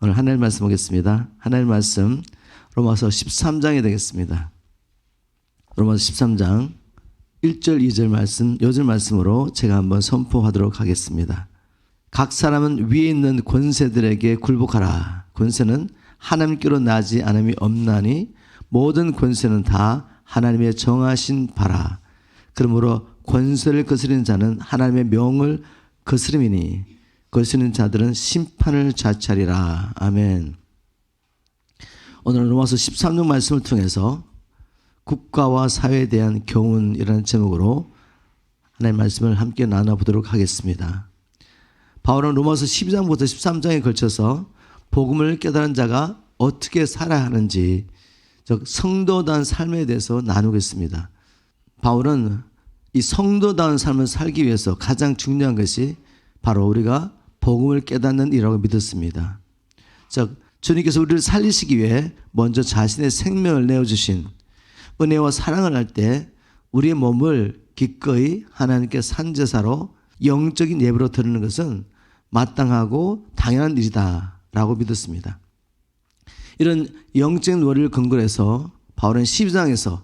오늘 하나님 말씀 보겠습니다. 하나님 말씀 로마서 13장이 되겠습니다. 로마서 13장 1절 2절 말씀, 요절 말씀으로 제가 한번 선포하도록 하겠습니다. 각 사람은 위에 있는 권세들에게 굴복하라. 권세는 하나님께로 나지 않음이 없나니 모든 권세는 다 하나님의 정하신 바라. 그러므로 권세를 거스리는 자는 하나님의 명을 거스림이니 거스리는 자들은 심판을 자찰이라. 아멘. 오늘은 로마서 13장 말씀을 통해서 국가와 사회에 대한 교훈이라는 제목으로 하나님의 말씀을 함께 나눠보도록 하겠습니다. 바울은 로마서 12장부터 13장에 걸쳐서 복음을 깨달은 자가 어떻게 살아야 하는지, 즉 성도다운 삶에 대해서 나누겠습니다. 바울은 이 성도다운 삶을 살기 위해서 가장 중요한 것이 바로 우리가 복음을 깨닫는 일이라고 믿었습니다. 즉 주님께서 우리를 살리시기 위해 먼저 자신의 생명을 내어주신 은혜와 사랑을 할 때 우리의 몸을 기꺼이 하나님께 산제사로 영적인 예배로 드리는 것은 마땅하고 당연한 일이다 라고 믿었습니다. 이런 영적인 원리를 근거로 해서 바울은 12장에서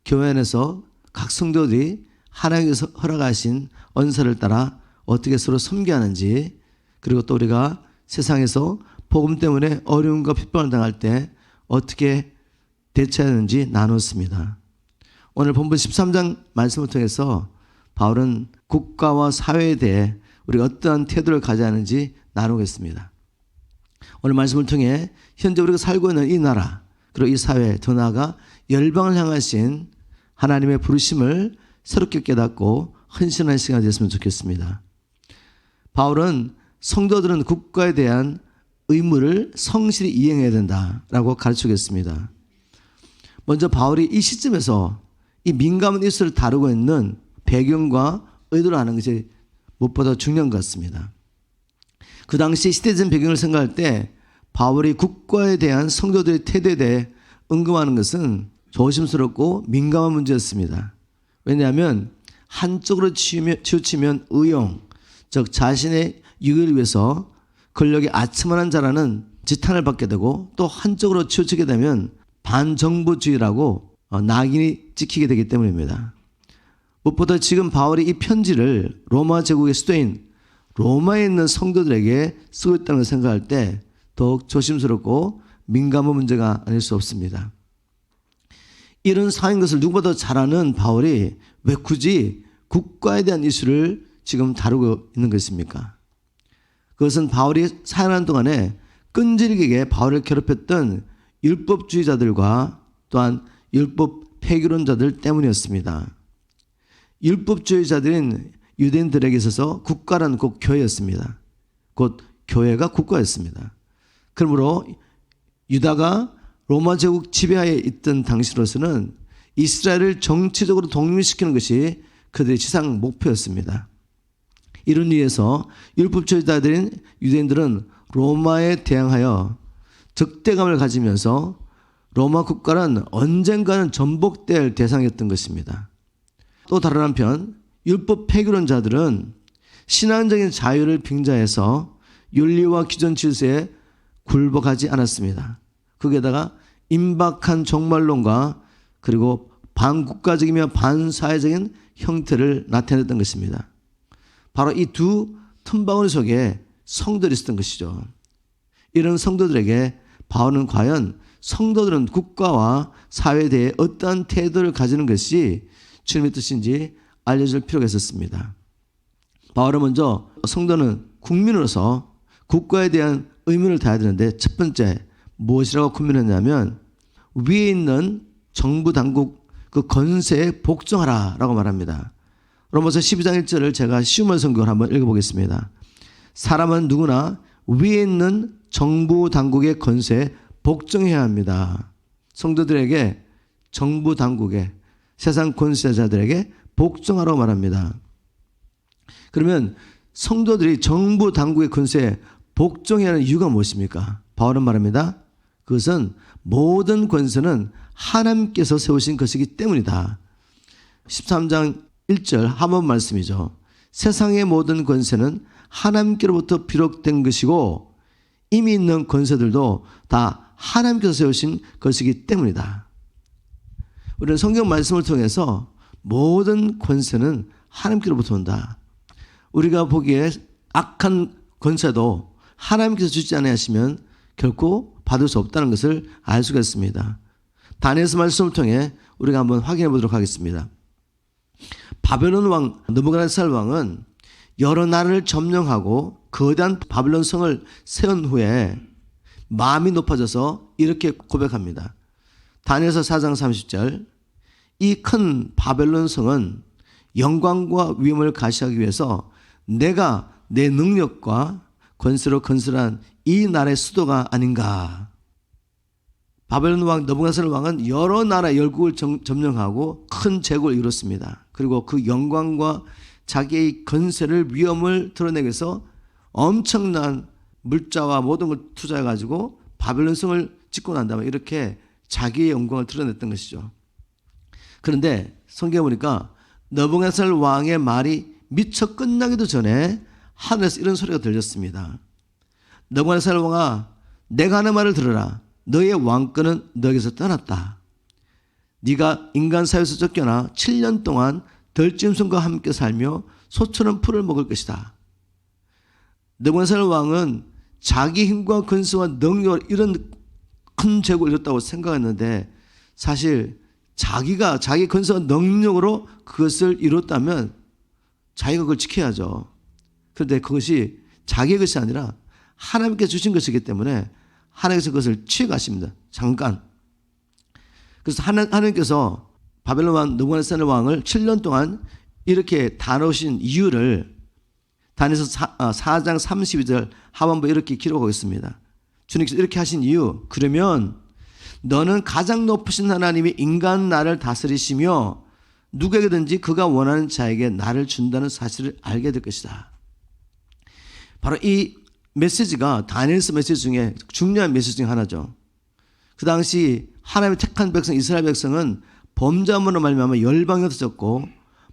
교회 안에서 각 성도들이 하나님께서 허락하신 언사를 따라 어떻게 서로 섬겨야 하는지, 그리고 또 우리가 세상에서 복음 때문에 어려움과 핍박을 당할 때 어떻게 대처해야 하는지 나눴습니다. 오늘 본문 13장 말씀을 통해서 바울은 국가와 사회에 대해 우리가 어떠한 태도를 가져야 하는지 나누겠습니다. 오늘 말씀을 통해 현재 우리가 살고 있는 이 나라, 그리고 이 사회, 더 나아가 열방을 향하신 하나님의 부르심을 새롭게 깨닫고 헌신하는 시간이 됐으면 좋겠습니다. 바울은 성도들은 국가에 대한 의무를 성실히 이행해야 된다라고 가르치겠습니다. 먼저 바울이 이 시점에서 이 민감한 이슈를 다루고 있는 배경과 의도를 아는 것이 무엇보다 중요한 것 같습니다. 그 당시 시대적 배경을 생각할 때 바울이 국가에 대한 성도들의 태도에 대해 언급하는 것은 조심스럽고 민감한 문제였습니다. 왜냐하면 한쪽으로 치우치면 의용, 즉 자신의 유익을 위해서 권력에 아첨하는 자라는 지탄을 받게 되고, 또 한쪽으로 치우치게 되면 반정부주의라고 낙인이 찍히게 되기 때문입니다. 무엇보다 지금 바울이 이 편지를 로마 제국의 수도인 로마에 있는 성도들에게 쓰고 있다는 걸 생각할 때 더욱 조심스럽고 민감한 문제가 아닐 수 없습니다. 이런 사회인 것을 누구보다 잘 아는 바울이 왜 굳이 국가에 대한 이슈를 지금 다루고 있는 것입니까? 그것은 바울이 사역하는 동안에 끈질기게 바울을 괴롭혔던 율법주의자들과 또한 율법 폐기론자들 때문이었습니다. 율법주의자들인 유대인들에게 있어서 국가란 곧 교회였습니다. 곧 교회가 국가였습니다. 그러므로 유다가 로마 제국 지배하에 있던 당시로서는 이스라엘을 정치적으로 독립시키는 것이 그들의 지상 목표였습니다. 이런 이유에서 율법주의자들인 유대인들은 로마에 대항하여 적대감을 가지면서 로마 국가는 언젠가는 전복될 대상이었던 것입니다. 또 다른 한편 율법 폐기론자들은 신앙적인 자유를 빙자해서 윤리와 기존 질서에 굴복하지 않았습니다. 거기에다가 임박한 종말론과 그리고 반국가적이며 반사회적인 형태를 나타냈던 것입니다. 바로 이 두 틈바구니 속에 성도들이 있었던 것이죠. 이런 성도들에게 바울은 과연 성도들은 국가와 사회에 대해 어떠한 태도를 가지는 것이 주님의 뜻인지 알려줄 필요가 있었습니다. 바울은 먼저 성도는 국민으로서 국가에 대한 의무를 다해야 되는데, 첫 번째 무엇이라고 권면했냐면 위에 있는 정부 당국 그 권세에 복종하라 라고 말합니다. 로마서 12장 1절을 제가 쉬운 성경을 한번 읽어보겠습니다. 사람은 누구나 위에 있는 정부 당국의 권세에 복종해야 합니다. 성도들에게 정부 당국에, 세상 권세자들에게 복종하라고 말합니다. 그러면 성도들이 정부 당국의 권세에 복종해야 하는 이유가 무엇입니까? 바울은 말합니다. 그것은 모든 권세는 하나님께서 세우신 것이기 때문이다. 13장 1절 하몬 말씀이죠. 세상의 모든 권세는 하나님께로부터 비롯된 것이고 이미 있는 권세들도 다 하나님께서 세우신 것이기 때문이다. 우리는 성경 말씀을 통해서 모든 권세는 하나님께로부터 온다. 우리가 보기에 악한 권세도 하나님께서 주지 아니하시면 결코 받을 수 없다는 것을 알 수가 있습니다. 다니엘서 말씀을 통해 우리가 한번 확인해 보도록 하겠습니다. 바벨론 왕 느부갓네살 왕은 여러 나라를 점령하고 거대한 바벨론 성을 세운 후에 마음이 높아져서 이렇게 고백합니다. 다니엘서 4장 30절, 이 큰 바벨론 성은 영광과 위엄을 가시하기 위해서 내가 내 능력과 권세로 건설한 이 나라의 수도가 아닌가. 바벨론 왕 느부갓네살 왕은 여러 나라 열국을 점령하고 큰 제국을 이뤘습니다. 그리고 그 영광과 자기의 건세를 위엄을 드러내기 위해서 엄청난 물자와 모든 걸 투자해가지고 바벨론 성을 짓고 난 다음에 이렇게 자기의 영광을 드러냈던 것이죠. 그런데 성경에 보니까 느부갓네살 왕의 말이 미처 끝나기도 전에 하늘에서 이런 소리가 들렸습니다. 느부갓네살 왕아, 내가 하는 말을 들으라. 너의 왕권은 너에게서 떠났다. 네가 인간 사회에서 쫓겨나 7년 동안 들짐승과 함께 살며 소처럼 풀을 먹을 것이다. 느부갓네살 왕은 자기 힘과 권세와 능력으로 이런 큰 제국을 이뤘다고 생각했는데 사실 자기가 자기 권세와 능력으로 그것을 이뤘다면 자기가 그걸 지켜야죠. 그런데 그것이 자기의 것이 아니라 하나님께 주신 것이기 때문에 하나님께서 그것을 취해가십니다. 잠깐. 그래서 하나님께서 바벨론 왕 느부갓네살 왕을 7년 동안 이렇게 다루신 이유를 다니엘서 4장 32절 하반부 이렇게 기록하고 있습니다. 주님께서 이렇게 하신 이유, 그러면 너는 가장 높으신 하나님이 인간 나를 다스리시며 누구에게든지 그가 원하는 자에게 나를 준다는 사실을 알게 될 것이다. 바로 이 메시지가 다니엘서 메시지 중에 중요한 메시지 중에 하나죠. 그 당시 하나님의 택한 백성 이스라엘 백성은 범죄함으로 말미암아 열방에 흩어졌고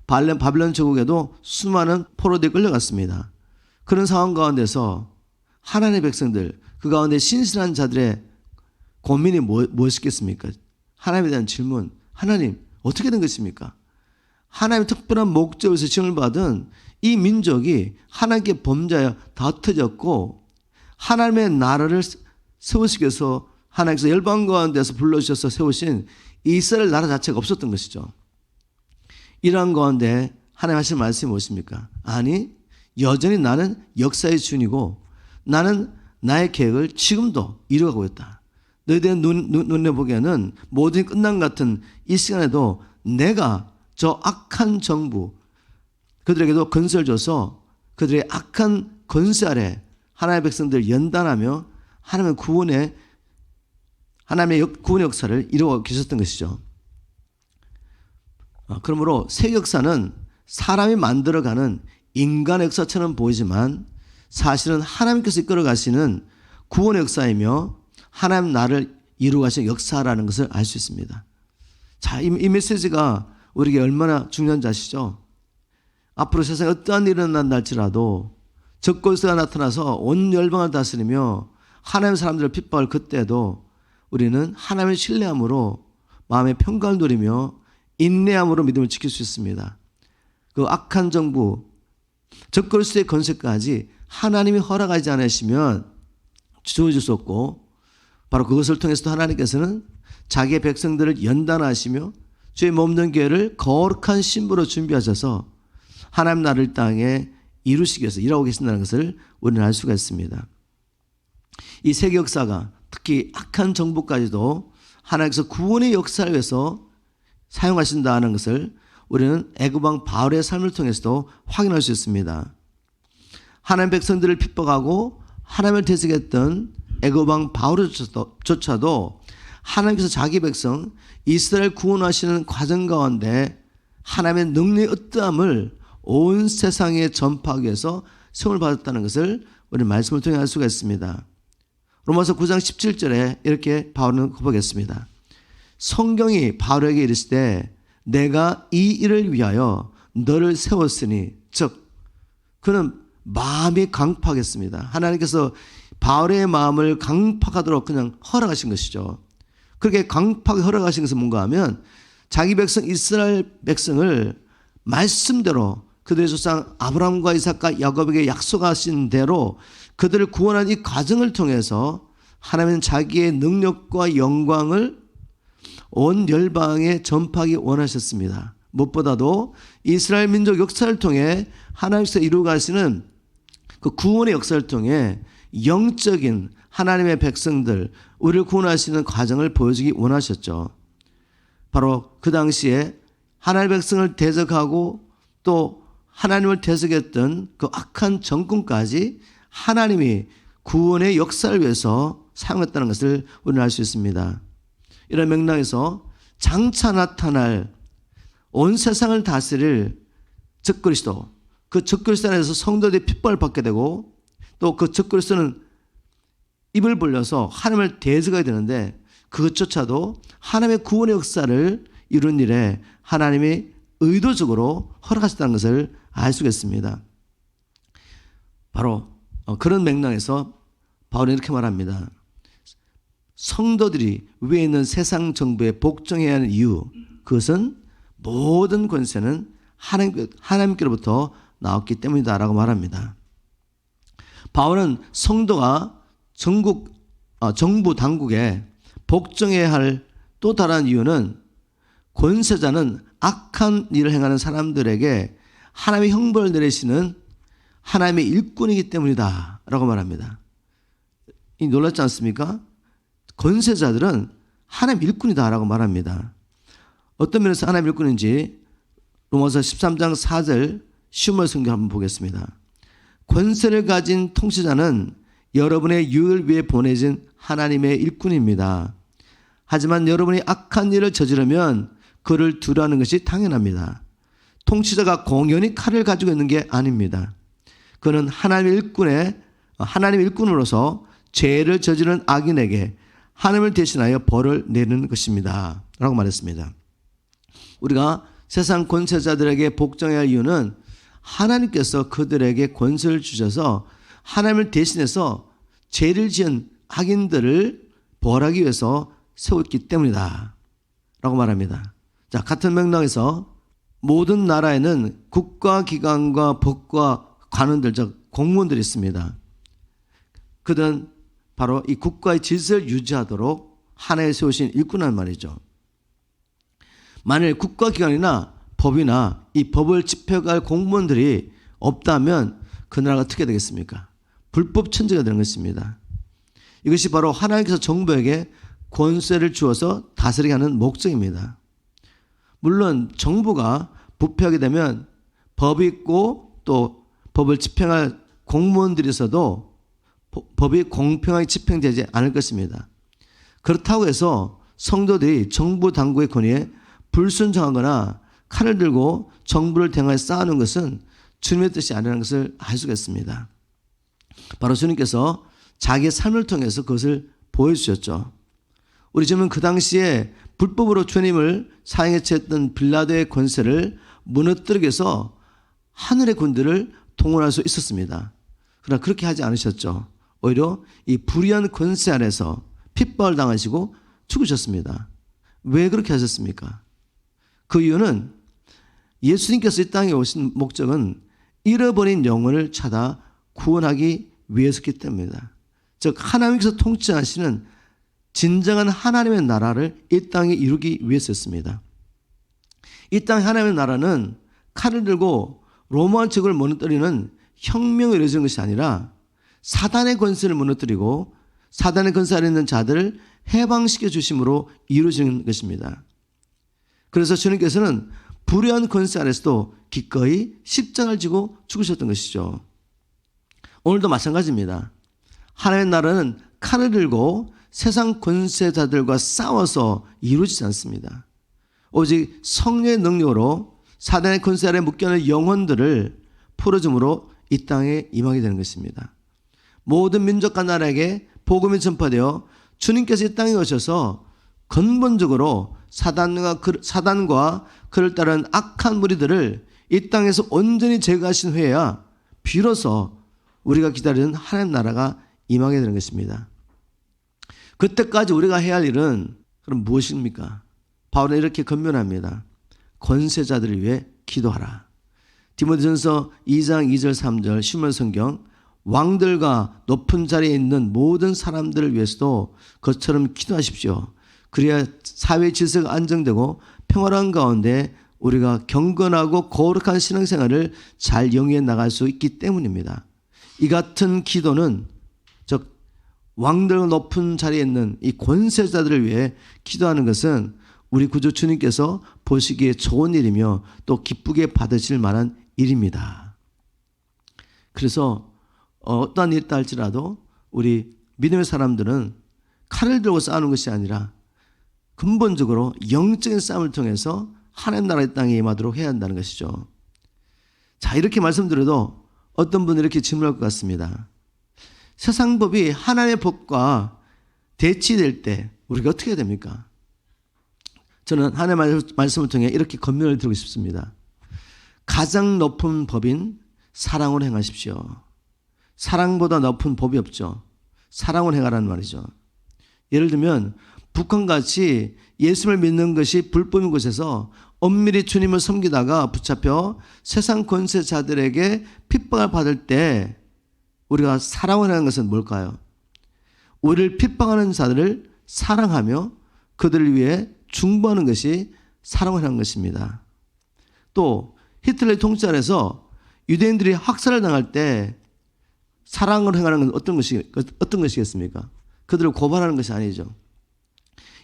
바벨론 제국에도 수많은 포로들이 끌려갔습니다. 그런 상황 가운데서 하나님의 백성들, 그 가운데 신실한 자들의 고민이 무엇이겠습니까? 하나님에 대한 질문, 하나님 어떻게 된 것입니까? 하나님의 특별한 목적에서 지음을 받은 이 민족이 하나님께 범죄하여 다 흩어졌고 하나님의 나라를 세우시기 위해서 하나님께서 열방 가운데서 불러주셔서 세우신 이스라엘 나라 자체가 없었던 것이죠. 이러한 가운데 하나님 하실 말씀이 무엇입니까? 아니, 여전히 나는 역사의 주인이고 나는 나의 계획을 지금도 이루어가고 있다. 너희들의 눈에 보기에는 모든 게 끝난 것 같은 이 시간에도 내가 저 악한 정부, 그들에게도 건설을 줘서 그들의 악한 권세 아래 하나님의 백성들을 연단하며 하나님의 구원의 역사를 이루어 계셨던 것이죠. 그러므로 세계 역사는 사람이 만들어가는 인간의 역사처럼 보이지만 사실은 하나님께서 이끌어 가시는 구원의 역사이며 하나님 나를 이루어 가시는 역사라는 것을 알 수 있습니다. 자, 이 메시지가 우리에게 얼마나 중요한지 아시죠? 앞으로 세상에 어떠한 일이 일어난다 할지라도 적골세가 나타나서 온 열방을 다스리며 하나님의 사람들을 핍박할 그때도 우리는 하나님을 신뢰함으로 마음의 평강을 누리며 인내함으로 믿음을 지킬 수 있습니다. 그 악한 정부, 적골세의 건세까지 하나님이 허락하지 않으시면 주어질 수 없고 바로 그것을 통해서도 하나님께서는 자기의 백성들을 연단하시며 주의 몸된 교회를 거룩한 신부로 준비하셔서 하나님 나라를 땅에 이루시기 위해서 일하고 계신다는 것을 우리는 알 수가 있습니다. 이 세계 역사가 특히 악한 정부까지도 하나님께서 구원의 역사를 위해서 사용하신다는 것을 우리는 애굽왕 바울의 삶을 통해서도 확인할 수 있습니다. 하나님 백성들을 핍박하고 하나님을 대적했던 애굽왕 바울조차도 하나님께서 자기 백성 이스라엘 구원하시는 과정 가운데 하나님의 능력의 어떠함을 온 세상에 전파하기 위해서 세움을 받았다는 것을 우리 말씀을 통해 알 수가 있습니다. 로마서 9장 17절에 이렇게 바울은 고백했습니다. 성경이 바울에게 이르시되 내가 이 일을 위하여 너를 세웠으니 즉 그는 마음이 강팍했습니다. 하나님께서 바울의 마음을 강팍하도록 그냥 허락하신 것이죠. 그렇게 강팍하게 허락하신 것은 뭔가 하면 자기 백성 이스라엘 백성을 말씀대로 그들의 조상 아브라함과 이삭과 야곱에게 약속하신 대로 그들을 구원한 이 과정을 통해서 하나님은 자기의 능력과 영광을 온 열방에 전파하기 원하셨습니다. 무엇보다도 이스라엘 민족 역사를 통해 하나님께서 이루어가시는 그 구원의 역사를 통해 영적인 하나님의 백성들, 우리를 구원하시는 과정을 보여주기 원하셨죠. 바로 그 당시에 하나님의 백성을 대적하고 또 하나님을 대적했던 그 악한 정권까지 하나님이 구원의 역사를 위해서 사용했다는 것을 우리는 알 수 있습니다. 이런 맥락에서 장차 나타날 온 세상을 다스릴 적그리스도, 그 적그리스도 안에서 성도들이 핍박을 받게 되고 또 그 적그리스도는 입을 벌려서 하나님을 대적하게 되는데 그것조차도 하나님의 구원의 역사를 이룬 일에 하나님이 의도적으로 허락하셨다는 것을 알 수 있습니다. 바로 그런 맥락에서 바울은 이렇게 말합니다. 성도들이 위에 있는 세상 정부에 복종해야 하는 이유, 그것은 모든 권세는 하나님께로부터 나왔기 때문이다라고 말합니다. 바울은 성도가 정부 당국에 복종해야 할 또 다른 이유는 권세자는 악한 일을 행하는 사람들에게 하나님의 형벌을 내리시는 하나님의 일꾼이기 때문이다 라고 말합니다. 이 놀랍지 않습니까? 권세자들은 하나님 일꾼이다 라고 말합니다. 어떤 면에서 하나님 일꾼인지 로마서 13장 4절 시험을 성경 한번 보겠습니다. 권세를 가진 통치자는 여러분의 유익을 위해 보내진 하나님의 일꾼입니다. 하지만 여러분이 악한 일을 저지르면 그를 두려워하는 것이 당연합니다. 통치자가 공연히 칼을 가지고 있는 게 아닙니다. 그는 하나님의 일꾼으로서 죄를 저지른 악인에게 하나님을 대신하여 벌을 내리는 것입니다 라고 말했습니다. 우리가 세상 권세자들에게 복종해야 할 이유는 하나님께서 그들에게 권세를 주셔서 하나님을 대신해서 죄를 지은 악인들을 벌하기 위해서 세웠기 때문이다 라고 말합니다. 자, 같은 맥락에서 모든 나라에는 국가기관과 법과 관원들, 즉 공무원들이 있습니다. 그들은 바로 이 국가의 질서를 유지하도록 하나에 세우신 일꾼이란 말이죠. 만일 국가기관이나 법이나 이 법을 집행할 공무원들이 없다면 그 나라가 어떻게 되겠습니까? 불법 천지가 되는 것입니다. 이것이 바로 하나님께서 정부에게 권세를 주어서 다스리게 하는 목적입니다. 물론 정부가 부패하게 되면 법이 있고 또 법을 집행할 공무원들이 있어도 법이 공평하게 집행되지 않을 것입니다. 그렇다고 해서 성도들이 정부 당국의 권위에 불순종하거나 칼을 들고 정부를 대항해 싸우는 것은 주님의 뜻이 아니라는 것을 알 수가 있습니다. 바로 주님께서 자기의 삶을 통해서 그것을 보여주셨죠. 우리 주님은 그 당시에 불법으로 주님을 사형에 처했던 빌라도의 권세를 무너뜨리기 위해서 하늘의 군대를 동원할 수 있었습니다. 그러나 그렇게 하지 않으셨죠. 오히려 이 불의한 권세 아래서 핍박을 당하시고 죽으셨습니다. 왜 그렇게 하셨습니까? 그 이유는 예수님께서 이 땅에 오신 목적은 잃어버린 영혼을 찾아 구원하기 위해서였기 때문입니다. 즉 하나님께서 통치하시는 진정한 하나님의 나라를 이 땅에 이루기 위해서였습니다. 이 땅의 하나님의 나라는 칼을 들고 로마 측을 무너뜨리는 혁명을 이루어지는 것이 아니라 사단의 권세를 무너뜨리고 사단의 권세 아래 있는 자들을 해방시켜 주심으로 이루어지는 것입니다. 그래서 주님께서는 불의한 권세 아래서도 기꺼이 십자가를 지고 죽으셨던 것이죠. 오늘도 마찬가지입니다. 하나님의 나라는 칼을 들고 세상 권세자들과 싸워서 이루어지지 않습니다. 오직 성령의 능력으로 사단의 권세 아래 묶여있는 영혼들을 풀어줌으로 이 땅에 임하게 되는 것입니다. 모든 민족과 나라에게 복음이 전파되어 주님께서 이 땅에 오셔서 근본적으로 사단과 그를 따르는 악한 무리들을 이 땅에서 온전히 제거하신 후에야 비로소 우리가 기다리는 하나님 나라가 임하게 되는 것입니다. 그때까지 우리가 해야 할 일은 그럼 무엇입니까? 바울은 이렇게 권면합니다. 권세자들을 위해 기도하라. 디모데전서 2장 2절 3절 신문 성경 왕들과 높은 자리에 있는 모든 사람들을 위해서도 그처럼 기도하십시오. 그래야 사회 질서가 안정되고 평화로운 가운데 우리가 경건하고 거룩한 신앙생활을 잘 영위해 나갈 수 있기 때문입니다. 이 같은 기도는 즉 왕들과 높은 자리에 있는 이 권세자들을 위해 기도하는 것은 우리 구주 주님께서 보시기에 좋은 일이며 또 기쁘게 받으실 만한 일입니다. 그래서 어떠한 일이 있다 할지라도 우리 믿음의 사람들은 칼을 들고 싸우는 것이 아니라 근본적으로 영적인 싸움을 통해서 하나님 나라의 땅에 임하도록 해야 한다는 것이죠. 자, 이렇게 말씀드려도 어떤 분은 이렇게 질문할 것 같습니다. 세상 법이 하나님의 법과 대치될 때 우리가 어떻게 해야 됩니까? 저는 하나님의 말씀을 통해 이렇게 권면을 드리고 싶습니다. 가장 높은 법인 사랑으로 행하십시오. 사랑보다 높은 법이 없죠. 사랑으로 행하라는 말이죠. 예를 들면 북한같이 예수를 믿는 것이 불법인 곳에서 엄밀히 주님을 섬기다가 붙잡혀 세상 권세자들에게 핍박을 받을 때 우리가 사랑을 하는 것은 뭘까요? 우리를 핍박하는 자들을 사랑하며 그들을 위해 중보하는 것이 사랑을 하는 것입니다. 또 히틀러의 통치 아래서 유대인들이 학살을 당할 때 사랑을 행하는 건 어떤 것이겠습니까? 그들을 고발하는 것이 아니죠.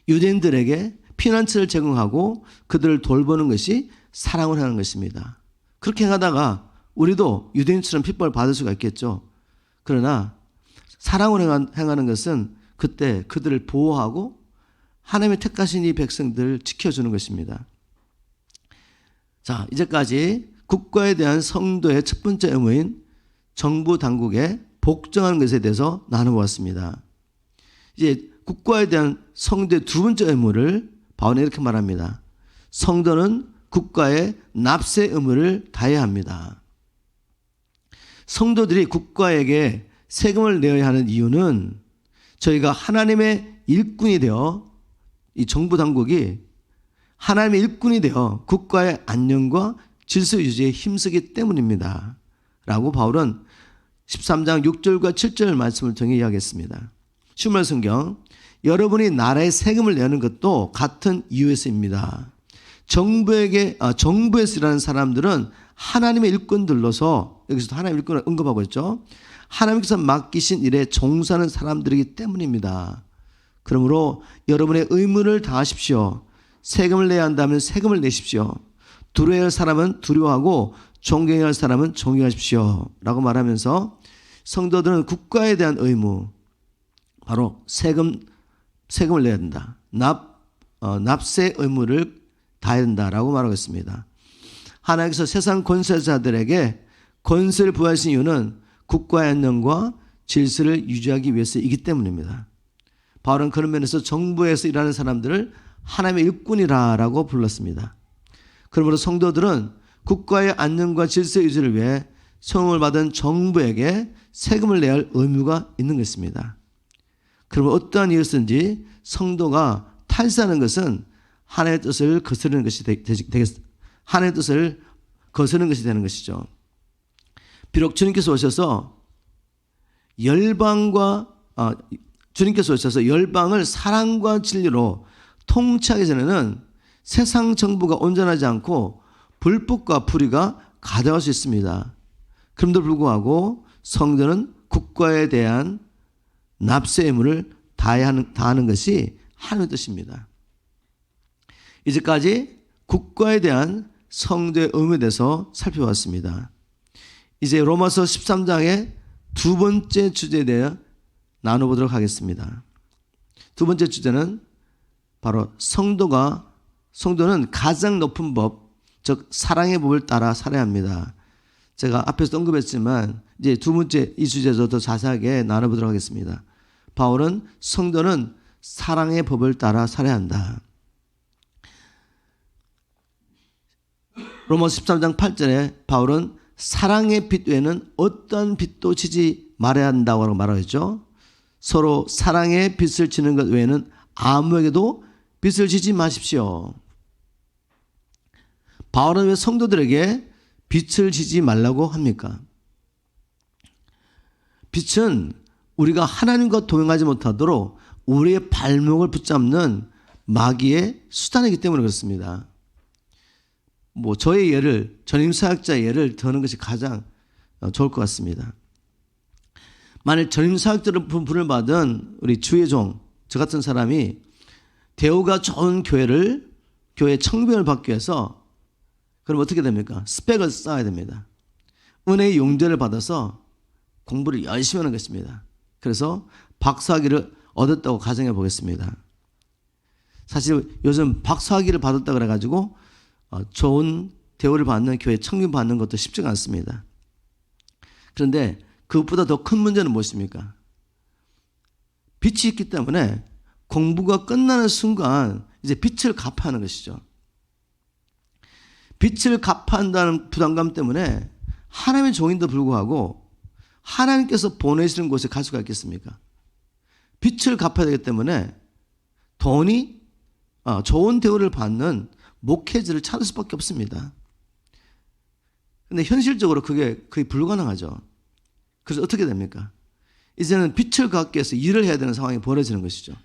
유대인들에게 피난처를 제공하고 그들을 돌보는 것이 사랑을 하는 것입니다. 그렇게 행하다가 우리도 유대인처럼 핍박을 받을 수가 있겠죠. 그러나 사랑을 행하는 것은 그때 그들을 보호하고 하나님의 택하신 이 백성들을 지켜주는 것입니다. 자, 이제까지 국가에 대한 성도의 첫 번째 의무인 정부 당국에 복종하는 것에 대해서 나눠보았습니다. 이제 국가에 대한 성도의 두 번째 의무를 바울은 이렇게 말합니다. 성도는 국가에 납세 의무를 다해야 합니다. 성도들이 국가에게 세금을 내어야 하는 이유는 저희가 하나님의 일꾼이 되어 이 정부 당국이 하나님의 일꾼이 되어 국가의 안녕과 질서 유지에 힘쓰기 때문입니다. 라고 바울은 13장 6절과 7절 말씀을 통해 이야기했습니다. 신문 성경 여러분이 나라에 세금을 내는 것도 같은 이유에서입니다. 정부에서 일하는 사람들은 하나님의 일꾼들로서 여기서도 하나님의 일꾼을 언급하고 있죠. 하나님께서 맡기신 일에 종사하는 사람들이기 때문입니다. 그러므로 여러분의 의무를 다하십시오. 세금을 내야 한다면 세금을 내십시오. 두려워할 사람은 두려워하고 존경해야 할 사람은 존경하십시오. 라고 말하면서 성도들은 국가에 대한 의무, 바로 세금을 내야 된다. 납세 의무를 다해야 된다라고 말하고 있습니다. 하나님께서 세상 권세자들에게 권세를 부여하신 이유는 국가의 안녕과 질서를 유지하기 위해서이기 때문입니다. 바울은 그런 면에서 정부에서 일하는 사람들을 하나님의 일꾼이라고 불렀습니다. 그러므로 성도들은 국가의 안녕과 질서 유지를 위해 성을 받은 정부에게 세금을 내야 할 의무가 있는 것입니다. 그러면 어떠한 이유였든지 성도가 탈세하는 것은 하나님의 뜻을 거스르는 것이 하나님의 뜻을 거스르는 것이 되는 것이죠. 비록 주님께서 오셔서 열방을 사랑과 진리로 통치하기 전에는 세상 정부가 온전하지 않고 불법과 불의가 가득할 수 있습니다. 그럼에도 불구하고 성도는 국가에 대한 납세 의무를 다하는 것이 하나님의 뜻입니다. 이제까지 국가에 대한 성도의 의무에 대해서 살펴봤습니다. 이제 로마서 13장의 두 번째 주제에 대해 나눠보도록 하겠습니다. 두 번째 주제는 바로 성도는 가장 높은 법, 즉 사랑의 법을 따라 살아야 합니다. 제가 앞에서 언급했지만 이제 두 번째 이 주제에서 더 자세하게 나눠보도록 하겠습니다. 바울은 성도는 사랑의 법을 따라 살아야 한다. 로마서 13장 8절에 바울은 사랑의 빛 외에는 어떤 빛도 지지 말아야 한다고 말하죠. 서로 사랑의 빚을 지는 것 외에는 아무에게도 빚을 지지 마십시오. 바울은 왜 성도들에게 빚을 지지 말라고 합니까? 빚은 우리가 하나님과 동행하지 못하도록 우리의 발목을 붙잡는 마귀의 수단이기 때문에 그렇습니다. 저의 예를, 전임 사역자 예를 드는 것이 가장 좋을 것 같습니다. 만일 전임 사역자로 부름을 받은 우리 주의 종, 저 같은 사람이 대우가 좋은 교회 청빙을 받기 위해서 그럼 어떻게 됩니까? 스펙을 쌓아야 됩니다. 은혜의 용대를 받아서 공부를 열심히 하는 것입니다. 그래서 박사학위를 얻었다고 가정해 보겠습니다. 사실 요즘 박사학위를 받았다 그래가지고 좋은 대우를 받는 교회 청빙 받는 것도 쉽지가 않습니다. 그런데 그것보다 더 큰 문제는 무엇입니까? 빚이 있기 때문에 공부가 끝나는 순간 이제 빚을 갚아야 하는 것이죠. 빚을 갚아야 한다는 부담감 때문에 하나님의 종인도 불구하고 하나님께서 보내시는 곳에 갈 수가 있겠습니까? 빚을 갚아야 되기 때문에 돈이 좋은 대우를 받는 목회지를 찾을 수밖에 없습니다. 그런데 현실적으로 그게 거의 불가능하죠. 그래서 어떻게 됩니까? 이제는 빚을 갚기 위해서 일을 해야 되는 상황이 벌어지는 것이죠.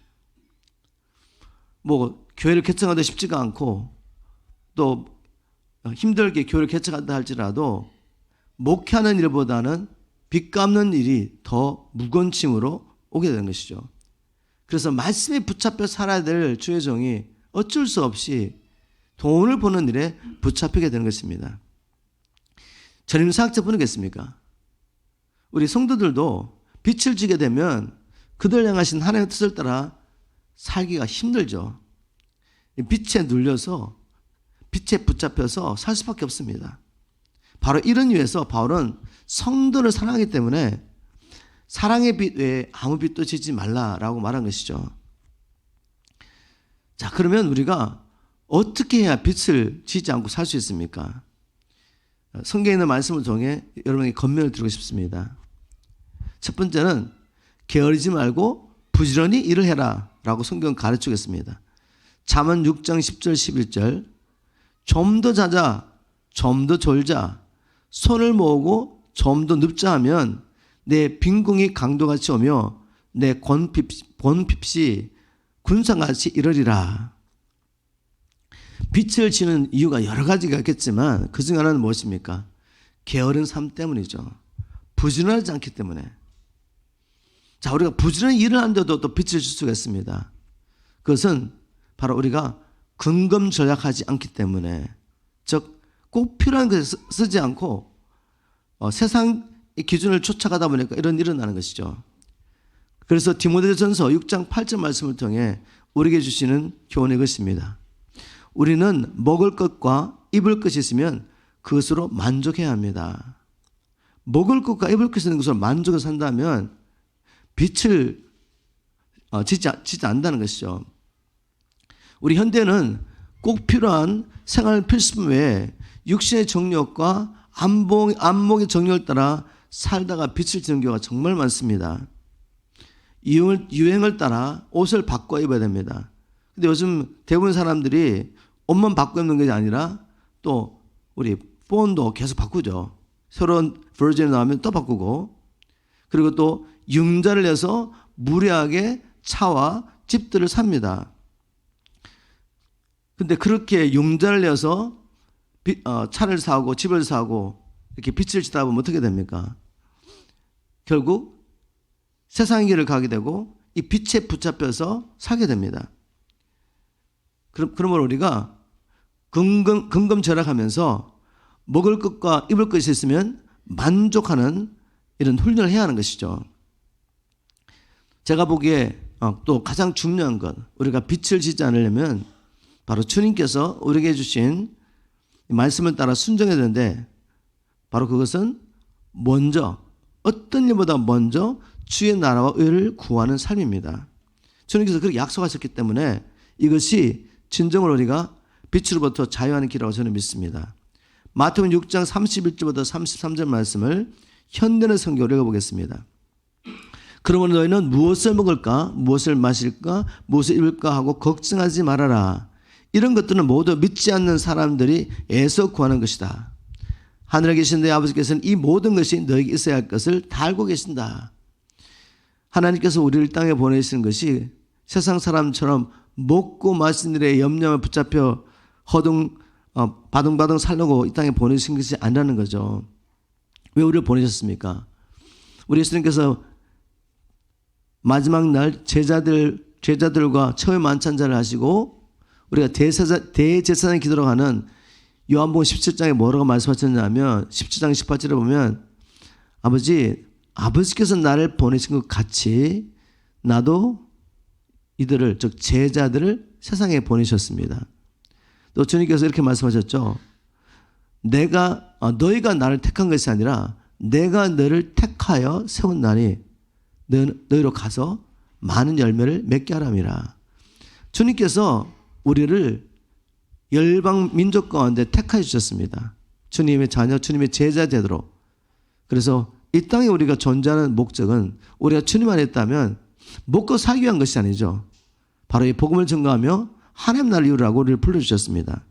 교회를 개척하기도 쉽지가 않고 또 힘들게 교회를 개척한다 할지라도 목회하는 일보다는 빚 갚는 일이 더 무거운 짐으로 오게 되는 것이죠. 그래서 말씀에 붙잡혀 살아야 될 주의 종이 어쩔 수 없이 돈을 버는 일에 붙잡히게 되는 것입니다. 전임 사역자 보겠습니까? 우리 성도들도 빚을 지게 되면 그들 향하신 하나님의 뜻을 따라 살기가 힘들죠. 빚에 눌려서 빚에 붙잡혀서 살 수밖에 없습니다. 바로 이런 이유에서 바울은 성도를 사랑하기 때문에 사랑의 빚 외에 아무 빚도 지지 말라라고 말한 것이죠. 자, 그러면 우리가 어떻게 해야 빚을 지지 않고 살 수 있습니까? 성경에 있는 말씀을 통해 여러분에게 권면을 드리고 싶습니다. 첫 번째는 게으르지 말고 부지런히 일을 해라 라고 성경은 가르치겠습니다. 잠언 6장 10절 11절 좀 더 자자 좀 더 졸자 손을 모으고 좀 더 눕자 하면 내 빈궁이 강도같이 오며 내 권핍시 군상같이 이르리라. 빚을 지는 이유가 여러 가지가 있겠지만 그중 하나는 무엇입니까? 게으른 삶 때문이죠. 부지런하지 않기 때문에. 자, 우리가 부지런히 일을 하는데도 또 빚을 질 수가 있습니다. 그것은 바로 우리가 근검절약하지 않기 때문에, 즉 꼭 필요한 것에 쓰지 않고 세상의 기준을 쫓아가다 보니까 이런 일이 일어나는 것이죠. 그래서 디모데전서 6장 8절 말씀을 통해 우리에게 주시는 교훈이 것입니다. 우리는 먹을 것과 입을 것이 있으면 그것으로 만족해야 합니다. 먹을 것과 입을 것이 있는 것으로 만족해 산다면 빚을 지지 않는다는 것이죠. 우리 현대는 꼭 필요한 생활 필수품 외에 육신의 정욕과 안목의 정욕을 따라 살다가 빚을 지는 경우가 정말 많습니다. 유행을 따라 옷을 바꿔 입어야 됩니다. 근데 요즘 대부분 사람들이 옷만 바꿔 입는 것이 아니라 또 우리 폰도 계속 바꾸죠. 새로운 버전이 나오면 또 바꾸고, 그리고 또 융자를 내서 무리하게 차와 집들을 삽니다. 근데 그렇게 융자를 내서 차를 사고 집을 사고 이렇게 빚을 지다 보면 어떻게 됩니까? 결국 세상의 길을 가게 되고 이 빚에 붙잡혀서 살게 됩니다. 그러므로 우리가 근검절약하면서 먹을 것과 입을 것이 있으면 만족하는 이런 훈련을 해야 하는 것이죠. 제가 보기에 또 가장 중요한 것, 우리가 빚을 지지 않으려면 바로 주님께서 우리에게 주신 말씀을 따라 순종해야 되는데, 바로 그것은 먼저, 어떤 일보다 먼저 주의 나라와 의를 구하는 삶입니다. 주님께서 그렇게 약속하셨기 때문에 이것이 진정으로 우리가 빛으로부터 자유하는 길이라고 저는 믿습니다. 마태복음 6장 31절부터 33절 말씀을 현대의 성경으로 읽어보겠습니다. 그러면 너희는 무엇을 먹을까, 무엇을 마실까, 무엇을 입을까 하고 걱정하지 말아라. 이런 것들은 모두 믿지 않는 사람들이 애써 구하는 것이다. 하늘에 계신 너희 아버지께서는 이 모든 것이 너에게 있어야 할 것을 다 알고 계신다. 하나님께서 우리를 땅에 보내신 것이 세상 사람처럼 먹고 마시는 일에 염려에 붙잡혀 바둥바둥 살려고 이 땅에 보내신 것이 아니라는 거죠. 왜 우리를 보내셨습니까? 우리 예수님께서 마지막 날 제자들과 처음 만찬자를 하시고 우리가 대제사장 기도로 하는 요한복음 17장에 뭐라고 말씀하셨냐면 17장 18절에 보면 아버지께서 나를 보내신 것 같이 나도 이들을 즉 제자들을 세상에 보내셨습니다. 또 주님께서 이렇게 말씀하셨죠. 너희가 나를 택한 것이 아니라 내가 너를 택하여 세웠나니 너희로 가서 많은 열매를 맺게 하람이라. 주님께서 우리를 열방 민족 가운데 택하여 주셨습니다. 주님의 자녀, 주님의 제자 되도록. 그래서 이 땅에 우리가 존재하는 목적은 우리가 주님 안에 있다면 먹고 살기 위한 것이 아니죠. 바로 이 복음을 전가하며 하나님 나라를 이루라고 우리를 불러주셨습니다.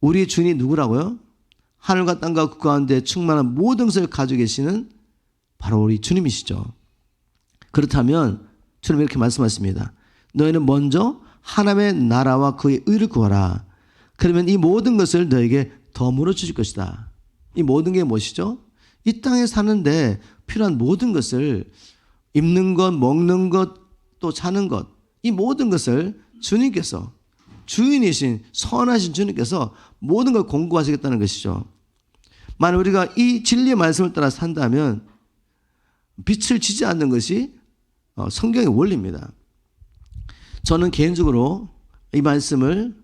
우리의 주인이 누구라고요? 하늘과 땅과 그 가운데 충만한 모든 것을 가지고 계시는 바로 우리 주님이시죠. 그렇다면 주님 이렇게 말씀하십니다. 너희는 먼저 하나님의 나라와 그의 의를 구하라. 그러면 이 모든 것을 너에게 더불어 주실 것이다. 이 모든 게 무엇이죠? 이 땅에 사는데 필요한 모든 것을 입는 것, 먹는 것, 또 자는 것, 이 모든 것을 주님께서 주인이신 선하신 주님께서 모든 걸 공급하시겠다는 것이죠. 만약 우리가 이 진리의 말씀을 따라 산다면 빛을 지지 않는 것이 성경의 원리입니다. 저는 개인적으로 이 말씀을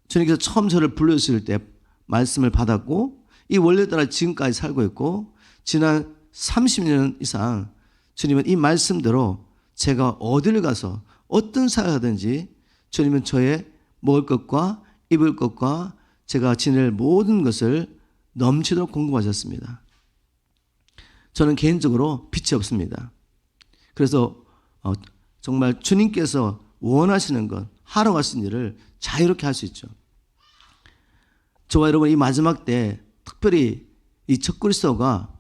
주님께서 처음 저를 불러주실 때 말씀을 받았고 이 원리에 따라 지금까지 살고 있고 지난 30년 이상 주님은 이 말씀대로 제가 어디를 가서 어떤 사역을 하든지 주님은 저의 먹을 것과 입을 것과 제가 지낼 모든 것을 넘치도록 공급하셨습니다. 저는 개인적으로 빛이 없습니다. 그래서 정말 주님께서 원하시는 것, 하러 가신 일을 자유롭게 할 수 있죠. 저와 여러분 이 마지막 때 특별히 이 적그리스도가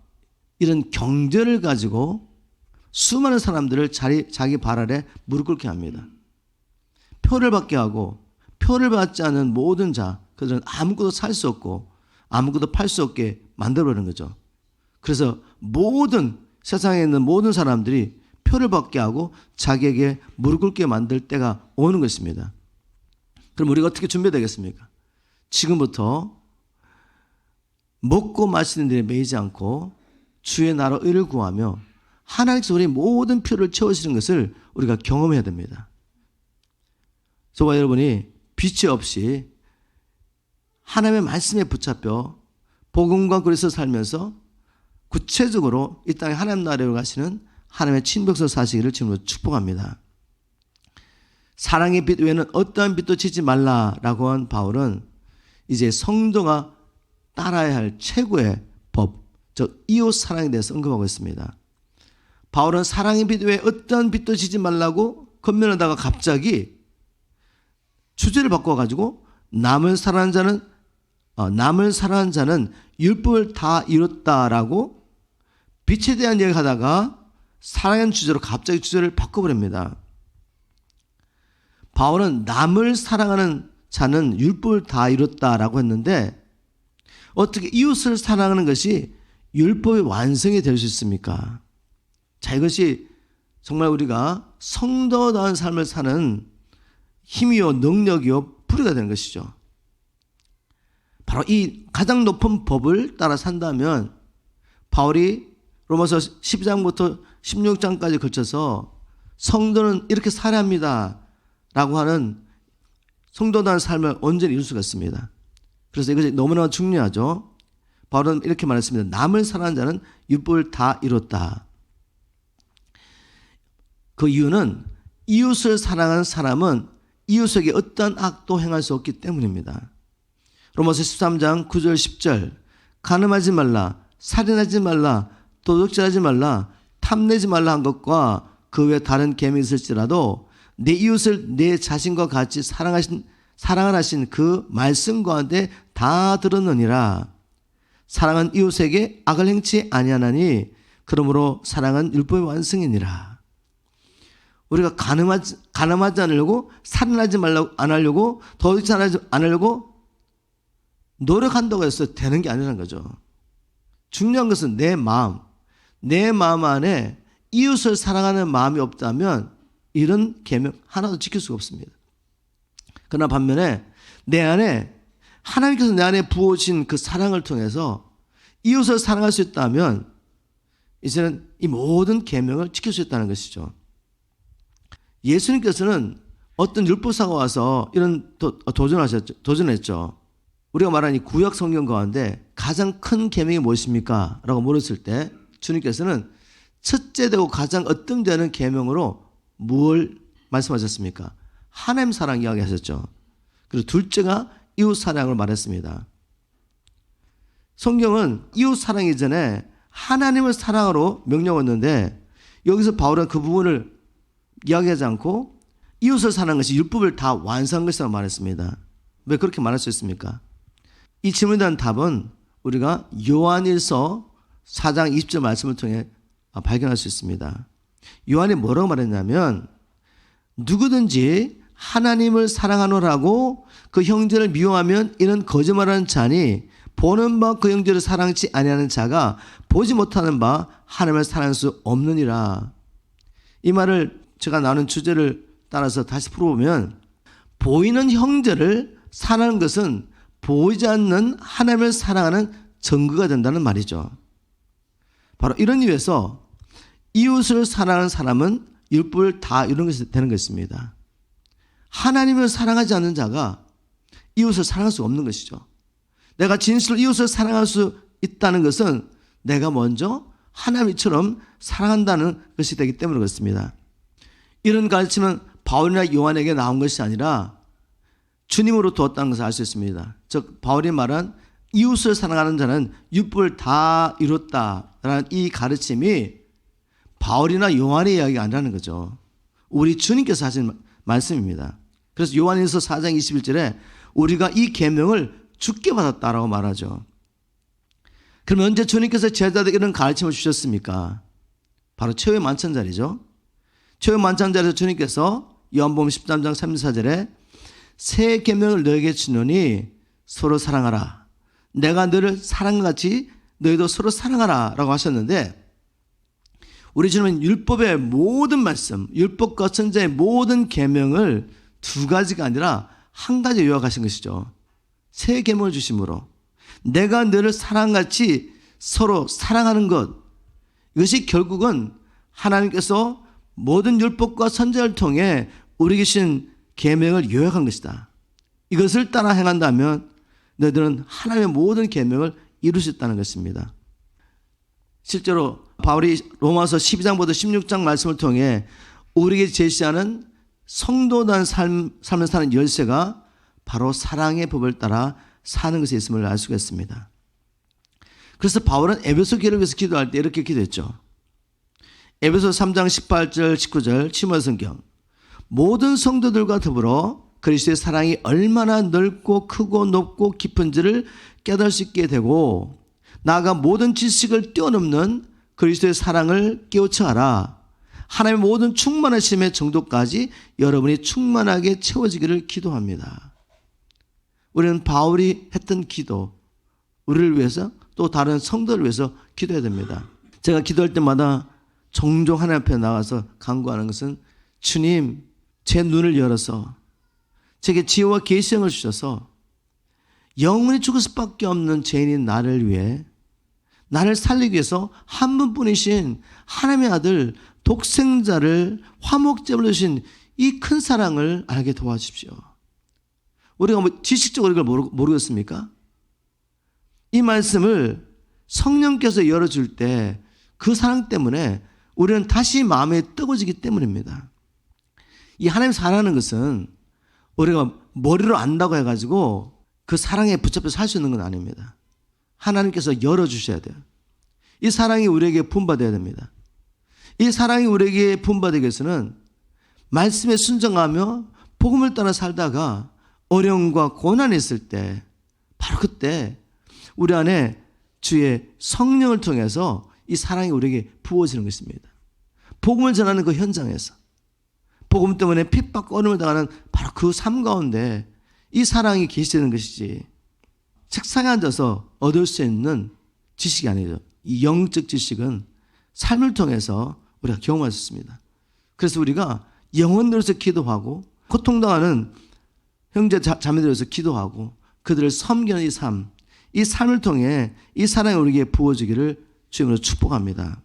이런 경제를 가지고 수많은 사람들을 자기 발 아래 무릎 꿇게 합니다. 표를 받게 하고 표를 받지 않은 모든 자, 그들은 아무것도 살 수 없고 아무것도 팔 수 없게 만들어버리는 거죠. 그래서 세상에 있는 모든 사람들이 표를 받게 하고 자기에게 무릎 꿇게 만들 때가 오는 것입니다. 그럼 우리가 어떻게 준비해야 되겠습니까? 지금부터 먹고 마시는 일에 매이지 않고 주의 나라 의를 구하며 하나님께서 우리 모든 필요를 채우시는 것을 우리가 경험해야 됩니다. 저와 여러분이 빛이 없이 하나님의 말씀에 붙잡혀 복음과 그리스도 살면서 구체적으로 이 땅에 하나님 나라로 가시는 하나님의 친백성 사시기를 지금으로 축복합니다. 사랑의 빛 외에는 어떠한 빛도 지지 말라라고 한 바울은 이제 성도가 따라야 할 최고의 법, 즉 이웃 사랑에 대해서 언급하고 있습니다. 바울은 사랑의 빛 외에 어떠한 빛도 지지 말라고 권면하다가 갑자기 주제를 바꿔가지고 남을 사랑하는 자는 율법을 다 이뤘다라고 빛에 대한 이야기를 하다가 사랑하는 주제로 갑자기 주제를 바꿔버립니다. 바울은 남을 사랑하는 자는 율법을 다 이뤘다라고 했는데 어떻게 이웃을 사랑하는 것이 율법의 완성이 될 수 있습니까? 자, 이것이 정말 우리가 성도다운 삶을 사는 힘이요 능력이요 불이가 되는 것이죠. 바로 이 가장 높은 법을 따라 산다면 바울이 로마서 10장부터 16장까지 걸쳐서 성도는 이렇게 살아야 합니다 라고 하는 성도다운 삶을 온전히 이룰 수가 있습니다. 그래서 이것이 너무나 중요하죠. 바울은 이렇게 말했습니다. 남을 사랑하는 자는 율법을 다 이뤘다. 그 이유는 이웃을 사랑하는 사람은 이웃에게 어떠한 악도 행할 수 없기 때문입니다. 로마서 13장 9절 10절 가늠하지 말라, 살인하지 말라, 도둑질하지 말라, 탐내지 말라 한 것과 그 외 다른 계명이 있을지라도 내 이웃을 내 자신과 같이 사랑을 하신 그 말씀 가운데 다 들었느니라. 사랑은 이웃에게 악을 행치 아니하나니 그러므로 사랑은 율법의 완성이니라. 우리가 간음하지 않으려고, 살인하지 안 하려고, 도둑질 안 하려고 노력한다고 해서 되는 게 아니라는 거죠. 중요한 것은 내 마음 안에 이웃을 사랑하는 마음이 없다면 이런 계명 하나도 지킬 수가 없습니다. 그러나 반면에 내 안에 하나님께서 내 안에 부어진 그 사랑을 통해서 이웃을 사랑할 수 있다면 이제는 이 모든 계명을 지킬 수 있다는 것이죠. 예수님께서는 어떤 율법사가 와서 이런 도전했죠. 우리가 말하는 이 구약 성경 가운데 가장 큰 계명이 무엇입니까? 라고 물었을 때 주님께서는 첫째 되고 가장 얻등되는 계명으로 뭘 말씀하셨습니까? 하나님 사랑 이야기하셨죠. 그리고 둘째가 이웃 사랑을 말했습니다. 성경은 이웃 사랑 이전에 하나님을 사랑으로 명령했는데 여기서 바울은 그 부분을 이야기하지 않고 이웃을 사랑하는 것이 율법을 다 완성한 것이라고 말했습니다. 왜 그렇게 말할 수 있습니까? 이 질문에 대한 답은 우리가 요한일서 4장 20절 말씀을 통해 발견할 수 있습니다. 요한이 뭐라고 말했냐면 누구든지 하나님을 사랑하노라고 그 형제를 미워하면 이는 거짓말하는 자니 보는 바 그 형제를 사랑치 아니하는 자가 보지 못하는 바 하나님을 사랑할 수 없느니라. 이 말을 제가 나눈 주제를 따라서 다시 풀어보면 보이는 형제를 사랑하는 것은 보이지 않는 하나님을 사랑하는 증거가 된다는 말이죠. 바로 이런 이유에서 이웃을 사랑하는 사람은 율법을 다 이루는 것이 되는 것입니다. 하나님을 사랑하지 않는 자가 이웃을 사랑할 수 없는 것이죠. 내가 진실로 이웃을 사랑할 수 있다는 것은 내가 먼저 하나님처럼 사랑한다는 것이 되기 때문에 그렇습니다. 이런 가르침은 바울이나 요한에게 나온 것이 아니라 주님으로 두었다는 것을 알 수 있습니다. 즉 바울이 말한 이웃을 사랑하는 자는 율법을 다 이뤘다라는 이 가르침이 바울이나 요한의 이야기가 아니라는 거죠. 우리 주님께서 하신 말씀입니다. 그래서 요한일서 4장 21절에 우리가 이 계명을 주께 받았다라고 말하죠. 그럼 언제 주님께서 제자들에게 이런 가르침을 주셨습니까? 바로 최후의 만찬자리죠. 최후의 만찬자리에서 주님께서 요한복음 13장 34절에 새 계명을 너에게 주노니 서로 사랑하라. 내가 너를 사랑한 것 같이 너희도 서로 사랑하라 라고 하셨는데 우리 주님은 율법의 모든 말씀, 율법과 선지자의 모든 계명을 두 가지가 아니라 한 가지 요약하신 것이죠. 새 계명을 주심으로 내가 너를 사랑같이 서로 사랑하는 것, 이것이 결국은 하나님께서 모든 율법과 선지자를 통해 우리 계신 계명을 요약한 것이다. 이것을 따라 행한다면 너희들은 하나님의 모든 계명을 이룰 수 있다는 것입니다. 실제로 바울이 로마서 12장부터 16장 말씀을 통해 우리에게 제시하는 성도다운 삶을 사는 열쇠가 바로 사랑의 법을 따라 사는 것에 있음을 알 수가 있습니다. 그래서 바울은 에베소 교회를 위해서 기도할 때 이렇게 기도했죠. 에베소 3장 18절 19절 침언 성경 모든 성도들과 더불어 그리스도의 사랑이 얼마나 넓고 크고 높고 깊은지를 깨달을 수 있게 되고 나아가 모든 지식을 뛰어넘는 그리스도의 사랑을 깨우쳐 알아 하나님의 모든 충만하심의 정도까지 여러분이 충만하게 채워지기를 기도합니다. 우리는 바울이 했던 기도, 우리를 위해서 또 다른 성도를 위해서 기도해야 됩니다. 제가 기도할 때마다 종종 하나님 앞에 나가서 간구하는 것은 주님, 제 눈을 열어서 제게 지혜와 계시형을 주셔서 영원히 죽을 수밖에 없는 죄인인 나를 위해 나를 살리기 위해서 한 분뿐이신 하나님의 아들 독생자를 화목제물로 주신 이 큰 사랑을 알게 도와주십시오. 우리가 지식적으로 이걸 모르겠습니까? 이 말씀을 성령께서 열어줄 때 그 사랑 때문에 우리는 다시 마음에 뜨거워지기 때문입니다. 이 하나님 사랑하는 것은 우리가 머리로 안다고 해가지고 그 사랑에 붙잡혀서 살 수 있는 건 아닙니다. 하나님께서 열어주셔야 돼요. 이 사랑이 우리에게 분받아야 됩니다. 이 사랑이 우리에게 부음받기 위해서는 말씀에 순종하며 복음을 따라 살다가 어려움과 고난이 있을 때 바로 그때 우리 안에 주의 성령을 통해서 이 사랑이 우리에게 부어지는 것입니다. 복음을 전하는 그 현장에서 복음 때문에 핍박과 어려움을 당하는 바로 그 삶 가운데 이 사랑이 계시되는 것이지 책상에 앉아서 얻을 수 있는 지식이 아니죠. 이 영적 지식은 삶을 통해서 우리가 경험할 수 있습니다. 그래서 우리가 영혼들에서 기도하고 고통당하는 형제 자매들에서 기도하고 그들을 섬기는 이 삶을 통해 이 사랑이 우리에게 부어지기를 주님으로 축복합니다.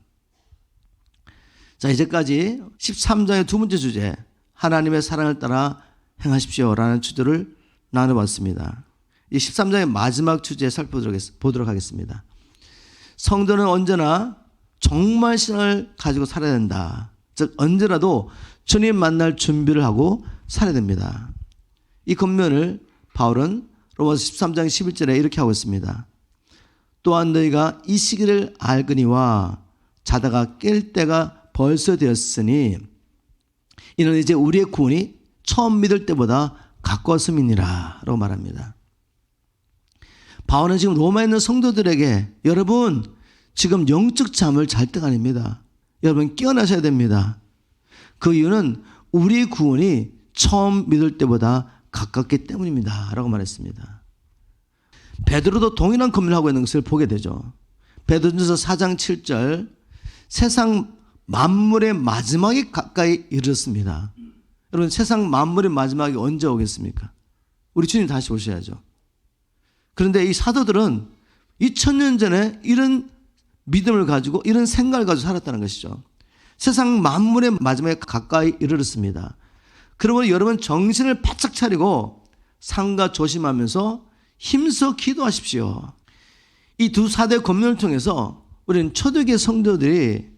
자, 이제까지 13장의 두 번째 주제, 하나님의 사랑을 따라 행하십시오라는 주제를 나눠봤습니다. 이 13장의 마지막 주제 살펴보도록 하겠습니다. 성도는 언제나 정말 신앙을 가지고 살아야 된다. 즉 언제라도 주님 만날 준비를 하고 살아야 됩니다. 이 권면을 바울은 로마서 13장 11절에 이렇게 하고 있습니다. 또한 너희가 이 시기를 알거니와 자다가 깰 때가 벌써 되었으니 이는 이제 우리의 구원이 처음 믿을 때보다 가까웠음이니라 라고 말합니다. 바울은 지금 로마에 있는 성도들에게 여러분 지금 영적 잠을 잘 때가 아닙니다. 여러분 깨어나셔야 됩니다. 그 이유는 우리의 구원이 처음 믿을 때보다 가깝기 때문입니다 라고 말했습니다. 베드로도 동일한 권면을 하고 있는 것을 보게 되죠. 베드로전서 4장 7절 세상 만물의 마지막이 가까이 이르렀습니다. 여러분 세상 만물의 마지막이 언제 오겠습니까? 우리 주님 다시 오셔야죠. 그런데 이 사도들은 2000년 전에 이런 믿음을 가지고 이런 생각을 가지고 살았다는 것이죠. 세상 만물의 마지막에 가까이 이르렀습니다. 그러므로 여러분 정신을 바짝 차리고 삼가 조심하면서 힘써 기도하십시오. 이 두 사대 권면을 통해서 우리는 초대교회 성도들이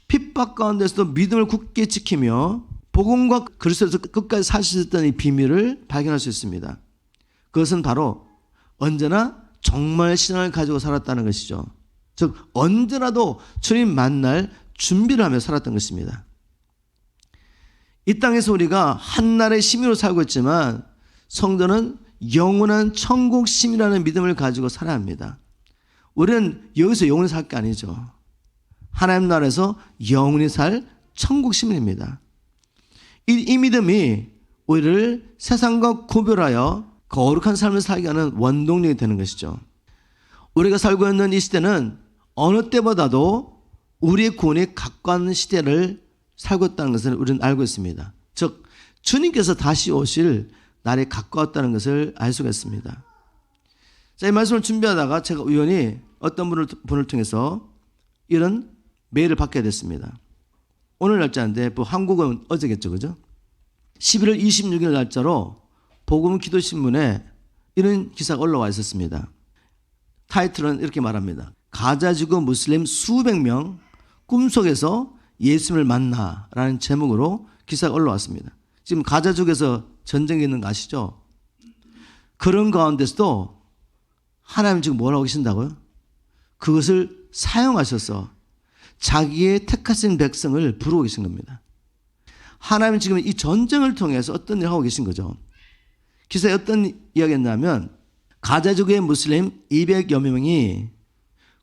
핍박 가운데서도 믿음을 굳게 지키며 복음과 그리스도에서 끝까지 살 수 있었던 이 비밀을 발견할 수 있습니다. 그것은 바로 언제나 정말 신앙을 가지고 살았다는 것이죠. 즉 언제라도 주님 만날 준비를 하며 살았던 것입니다. 이 땅에서 우리가 한나라의 시민으로 살고 있지만 성도는 영원한 천국 시민이라는 믿음을 가지고 살아야 합니다. 우리는 여기서 영원히 살 게 아니죠. 하나님 나라에서 영원히 살 천국 시민입니다. 이 믿음이 우리를 세상과 구별하여 거룩한 삶을 살게 하는 원동력이 되는 것이죠. 우리가 살고 있는 이 시대는 어느 때보다도 우리의 구원이 가까운 시대를 살고 있다는 것을 우리는 알고 있습니다. 즉 주님께서 다시 오실 날이 가까웠다는 것을 알 수가 있습니다. 자, 이 말씀을 준비하다가 제가 우연히 어떤 분을 통해서 이런 메일을 받게 됐습니다. 오늘 날짜인데 한국은 어제겠죠, 그죠? 11월 26일 날짜로 복음 기도신문에 이런 기사가 올라와 있었습니다. 타이틀은 이렇게 말합니다. 가자지구 무슬림 수백 명 꿈속에서 예수님을 만나라는 제목으로 기사가 올라왔습니다. 지금 가자지구에서 전쟁이 있는 거 아시죠? 그런 가운데서도 하나님 지금 뭘 하고 계신다고요? 그것을 사용하셔서 자기의 택하신 백성을 부르고 계신 겁니다. 하나님 지금 이 전쟁을 통해서 어떤 일을 하고 계신 거죠? 기사에 어떤 이야기였냐면 가자지구의 무슬림 200여 명이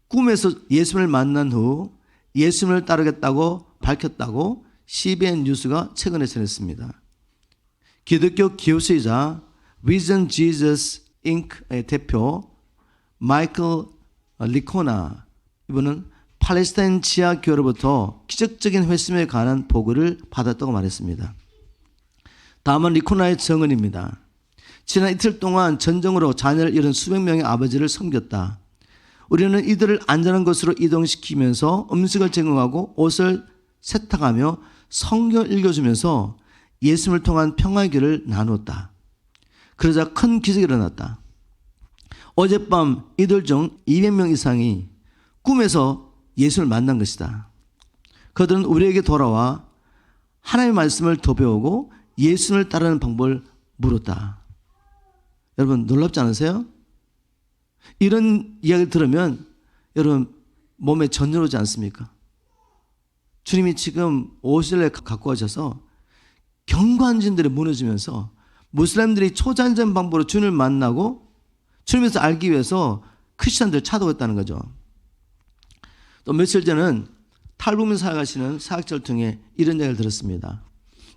꿈에서 예수님을 만난 후 예수님을 따르겠다고 밝혔다고 CBN 뉴스가 최근에 전했습니다. 기독교 기업수이자 Vision Jesus Inc.의 대표 마이클 리코나, 이분은 팔레스타인 지하 교회로부터 기적적인 회심에 관한 보고를 받았다고 말했습니다. 다음은 리코나의 증언입니다. 지난 이틀 동안 전쟁으로 자녀를 잃은 수백 명의 아버지를 섬겼다. 우리는 이들을 안전한 곳으로 이동시키면서 음식을 제공하고 옷을 세탁하며 성경을 읽어주면서 예수님을 통한 평화의 길을 나누었다. 그러자 큰 기적이 일어났다. 어젯밤 이들 중 200명 이상이 꿈에서 예수를 만난 것이다. 그들은 우리에게 돌아와 하나님의 말씀을 더 배우고 예수님을 따르는 방법을 물었다. 여러분 놀랍지 않으세요? 이런 이야기를 들으면 여러분 몸에 전율 오지 않습니까? 주님이 지금 오실래 갖고 오셔서 경관진들이 무너지면서 무슬림들이 초잔전 방법으로 주님을 만나고 주님에서 알기 위해서 크리스천들을 찾아오겠다는 거죠. 또 며칠 전에는 탈북민 사역하시는 사역자를 통해 이런 이야기를 들었습니다.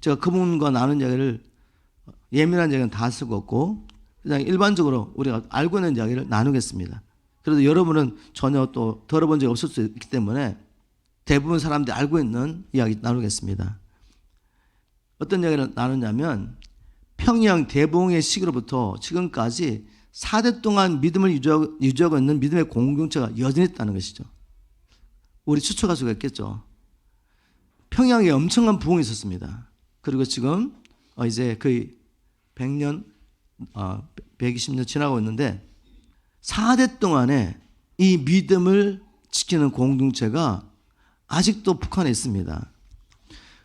제가 그분과 나눈 이야기를 예민한 이야기는 다 쓰고 없고 그냥 일반적으로 우리가 알고 있는 이야기를 나누겠습니다. 그래도 여러분은 전혀 또 들어본 적이 없을 수 있기 때문에 대부분 사람들이 알고 있는 이야기 나누겠습니다. 어떤 이야기를 나누냐면 평양 대봉의 시기로부터 지금까지 4대 동안 믿음을 유지하고 있는 믿음의 공동체가 여전히 있다는 것이죠. 우리 추측할 수가 있겠죠. 평양에 엄청난 부흥이 있었습니다. 그리고 지금 이제 거의 100년, 120년 지나고 있는데 4대 동안에 이 믿음을 지키는 공동체가 아직도 북한에 있습니다.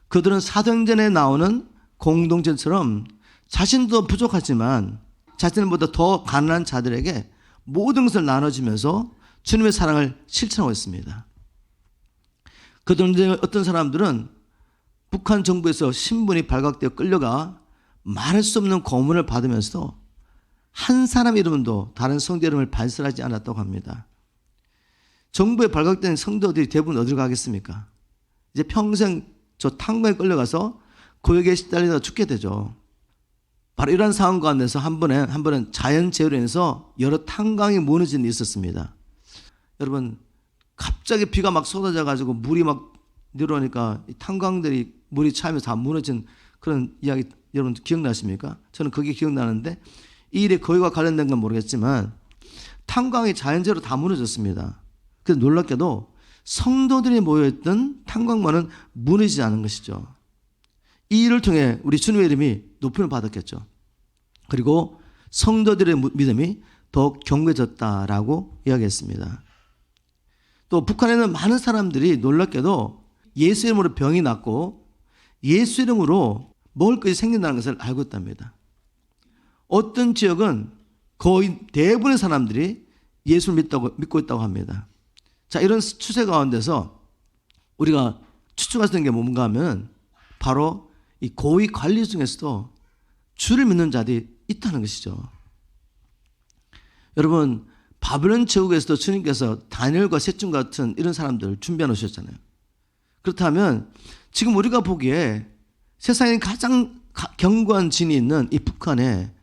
그들은 사도행전에 나오는 공동체처럼 자신도 부족하지만 자신보다 더 가난한 자들에게 모든 것을 나눠주면서 주님의 사랑을 실천하고 있습니다. 그들은 어떤 사람들은 북한 정부에서 신분이 발각되어 끌려가 말할 수 없는 고문을 받으면서 한 사람 이름도 다른 성도 이름을 발설하지 않았다고 합니다. 정부에 발각된 성도들이 대부분 어디로 가겠습니까? 이제 평생 저 탄광에 끌려가서 고역에 시달리다가 죽게 되죠. 바로 이런 상황 가운데서 한 번은 자연재해로 인해서 여러 탄광이 무너진 일이 있었습니다. 여러분 갑자기 비가 막 쏟아져 가지고 물이 막 내려오니까 탄광들이 물이 차면서 다 무너진 그런 이야기 여러분 기억나십니까? 저는 그게 기억나는데 이 일에 거기와 관련된 건 모르겠지만 탄광이 자연재해로 다 무너졌습니다. 그래서 놀랍게도 성도들이 모여있던 탄광만은 무너지지 않은 것이죠. 이 일을 통해 우리 주님의 이름이 높임을 받았겠죠. 그리고 성도들의 믿음이 더욱 견고해졌다라고 이야기했습니다. 또 북한에는 많은 사람들이 놀랍게도 예수 이름으로 병이 났고 예수 이름으로 먹을 것이 생긴다는 것을 알고 있답니다. 어떤 지역은 거의 대부분의 사람들이 예수를 믿고 있다고 합니다. 자, 이런 추세 가운데서 우리가 추측할 수 있는 게 뭔가 하면 바로 이 고위 관리 중에서도 주를 믿는 자들이 있다는 것이죠. 여러분 바벨론 제국에서도 주님께서 다니엘과 셋중 같은 이런 사람들을 준비해 놓으셨잖아요. 그렇다면 지금 우리가 보기에 세상에 가장 견고한 진이 있는 이 북한에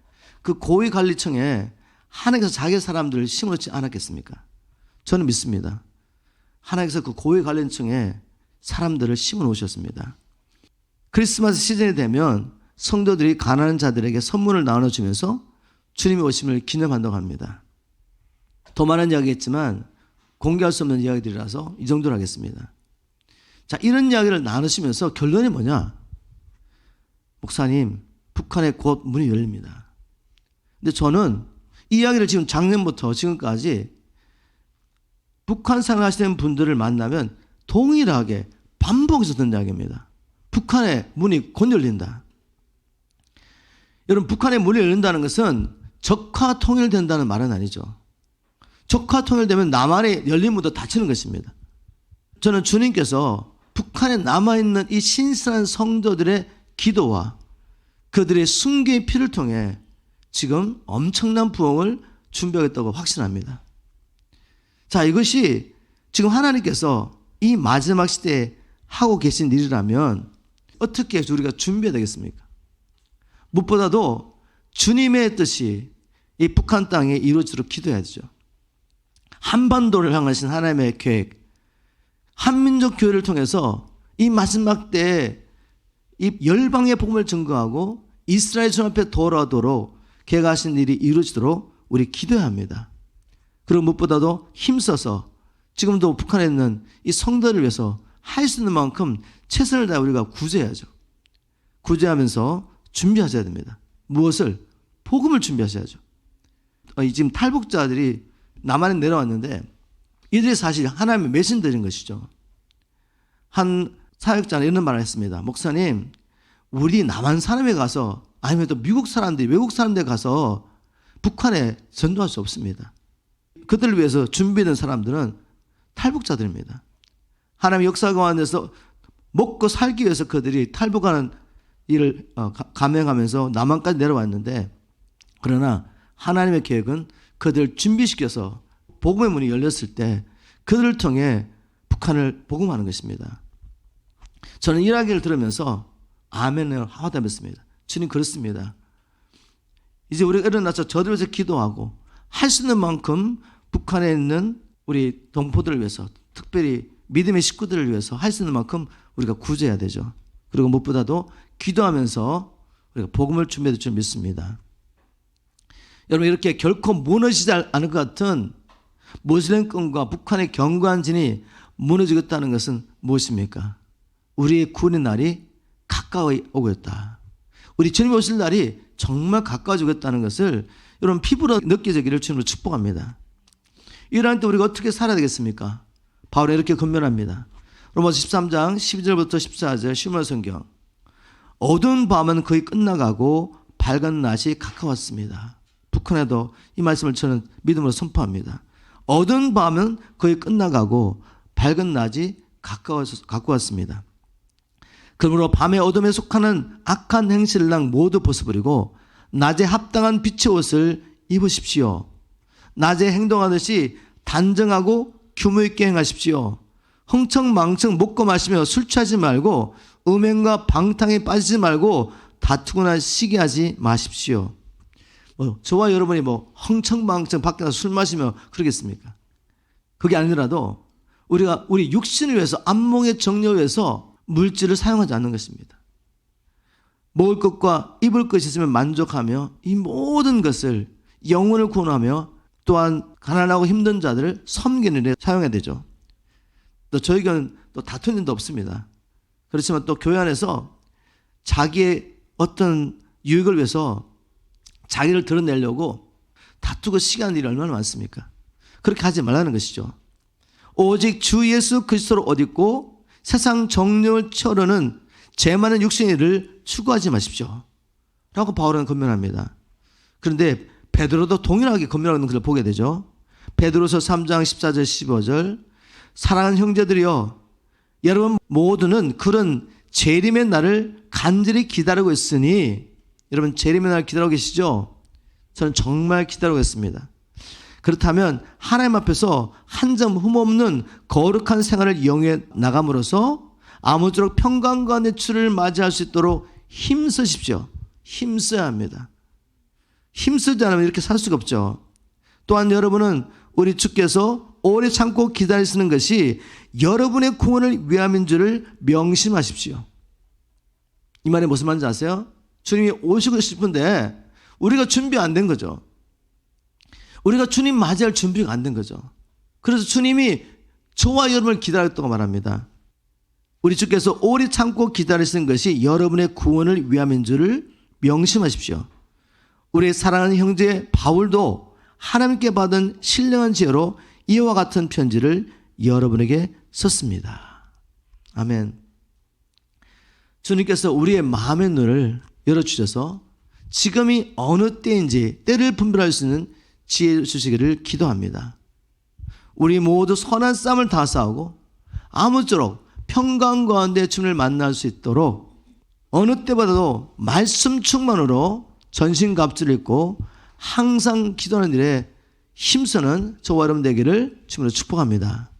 그 고위 관리층에 하나님께서 자기 사람들을 심어놓지 않았겠습니까? 저는 믿습니다. 하나님께서 그 고위 관리층에 사람들을 심어놓으셨습니다. 크리스마스 시즌이 되면 성도들이 가난한 자들에게 선물을 나눠주면서 주님의 오심을 기념한다고 합니다. 더 많은 이야기겠지만 공개할 수 없는 이야기들이라서 이 정도로 하겠습니다. 자, 이런 이야기를 나누시면서 결론이 뭐냐? 목사님, 북한에 곧 문이 열립니다. 근데 저는 이 이야기를 지금 작년부터 지금까지 북한 생활하시는 분들을 만나면 동일하게 반복해서 듣는 이야기입니다. 북한의 문이 곧 열린다. 여러분, 북한의 문이 열린다는 것은 적화 통일된다는 말은 아니죠. 적화 통일되면 남한의 열린 문도 닫히는 것입니다. 저는 주님께서 북한에 남아있는 이 신실한 성도들의 기도와 그들의 순교의 피를 통해 지금 엄청난 부흥을 준비하겠다고 확신합니다. 자, 이것이 지금 하나님께서 이 마지막 시대에 하고 계신 일이라면 어떻게 우리가 준비해야 되겠습니까? 무엇보다도 주님의 뜻이 이 북한 땅에 이루어지도록 기도해야죠. 한반도를 향하신 하나님의 계획, 한민족 교회를 통해서 이 마지막 때에 이 열방의 복음을 증거하고 이스라엘 주 앞에 돌아오도록 계획하신 일이 이루어지도록 우리 기도해야 합니다. 그리고 무엇보다도 힘써서 지금도 북한에 있는 이 성도를 위해서 할 수 있는 만큼 최선을 다해 우리가 구제해야죠. 구제하면서 준비하셔야 됩니다. 무엇을? 복음을 준비하셔야죠. 지금 탈북자들이 남한에 내려왔는데 이들이 사실 하나님의 메신저인 것이죠. 한 사역자는 이런 말을 했습니다. 목사님, 우리 남한 사람에 가서 아니면 또 미국 사람들이 외국 사람들에 가서 북한에 전도할 수 없습니다. 그들을 위해서 준비된 사람들은 탈북자들입니다. 하나님의 역사 가운데서 먹고 살기 위해서 그들이 탈북하는 일을 감행하면서 남한까지 내려왔는데, 그러나 하나님의 계획은 그들을 준비시켜서 복음의 문이 열렸을 때 그들을 통해 북한을 복음하는 것입니다. 저는 이 이야기를 들으면서 아멘을 하다했습니다. 주님, 그렇습니다. 이제 우리가 일어나서 저들을 위해서 기도하고 할 수 있는 만큼 북한에 있는 우리 동포들을 위해서, 특별히 믿음의 식구들을 위해서 할 수 있는 만큼 우리가 구제해야 되죠. 그리고 무엇보다도 기도하면서 우리가 복음을 준비해야 될 줄 믿습니다. 여러분, 이렇게 결코 무너지지 않을 것 같은 모슬렘권과 북한의 견고한 진이 무너지겠다는 것은 무엇입니까? 우리의 구원의 날이 가까워 오고 있다. 우리 주님 오실 날이 정말 가까워지겠다는 것을 여러분 피부로 느껴지기를 주님으로 축복합니다. 이러한 때 우리가 어떻게 살아야 되겠습니까? 바울은 이렇게 권면합니다. 로마서 13장 12절부터 14절 실물 성경. 어두운 밤은 거의 끝나가고 밝은 낮이 가까웠습니다. 북한에도 이 말씀을 저는 믿음으로 선포합니다. 어두운 밤은 거의 끝나가고 밝은 낮이 가까웠습니다. 그러므로 밤의 어둠에 속하는 악한 행실랑 모두 벗어버리고 낮에 합당한 빛의 옷을 입으십시오. 낮에 행동하듯이 단정하고 규모 있게 행하십시오. 흥청망청 먹고 마시며 술 취하지 말고 음행과 방탕에 빠지지 말고 다투거나 시기하지 마십시오. 저와 여러분이 흥청망청 밖에 나서 술 마시며 그러겠습니까? 그게 아니라도 우리가 우리 육신을 위해서, 안목의 정력을 위해서 물질을 사용하지 않는 것입니다. 먹을 것과 입을 것이 있으면 만족하며 이 모든 것을 영혼을 구원하며 또한 가난하고 힘든 자들을 섬기는 데 사용해야 되죠. 또 저희는 또 다투는 일도 없습니다. 그렇지만 또 교회 안에서 자기의 어떤 유익을 위해서 자기를 드러내려고 다투고 시기하는 일이 얼마나 많습니까? 그렇게 하지 말라는 것이죠. 오직 주 예수 그리스도를 옷 입고 세상 정령을 채우려는 제 많은 육신의 일을 추구하지 마십시오 라고 바울은 권면합니다. 그런데 베드로도 동일하게 권면하는 것을 보게 되죠. 베드로서 3장 14절 15절. 사랑하는 형제들이여, 여러분 모두는 그런 재림의 날을 간절히 기다리고 있으니, 여러분 재림의 날 기다리고 계시죠? 저는 정말 기다리고 있습니다. 그렇다면 하나님 앞에서 한 점 흠없는 거룩한 생활을 이용해 나감으로써 아무쪼록 평강과 내출을 맞이할 수 있도록 힘쓰십시오. 힘써야 합니다. 힘쓰지 않으면 이렇게 살 수가 없죠. 또한 여러분은 우리 주께서 오래 참고 기다리시는 것이 여러분의 구원을 위함인 줄을 명심하십시오. 이 말이 무슨 말인지 아세요? 주님이 오시고 싶은데 우리가 준비 안 된 거죠. 우리가 주님 맞이할 준비가 안 된 거죠. 그래서 주님이 저와 여러분을 기다렸다고 말합니다. 우리 주께서 오래 참고 기다리시는 것이 여러분의 구원을 위함인 줄을 명심하십시오. 우리 사랑하는 형제 바울도 하나님께 받은 신령한 지혜로 이와 같은 편지를 여러분에게 썼습니다. 아멘. 주님께서 우리의 마음의 눈을 열어주셔서 지금이 어느 때인지 때를 분별할 수 있는 지혜 주시기를 기도합니다. 우리 모두 선한 싸움을 다 싸우고 아무쪼록 평강 가운데 주님을 만날 수 있도록 어느 때보다도 말씀 충만으로 전신갑주를 입고 항상 기도하는 일에 힘쓰는 저와 여러분 되기를 주님으로 축복합니다.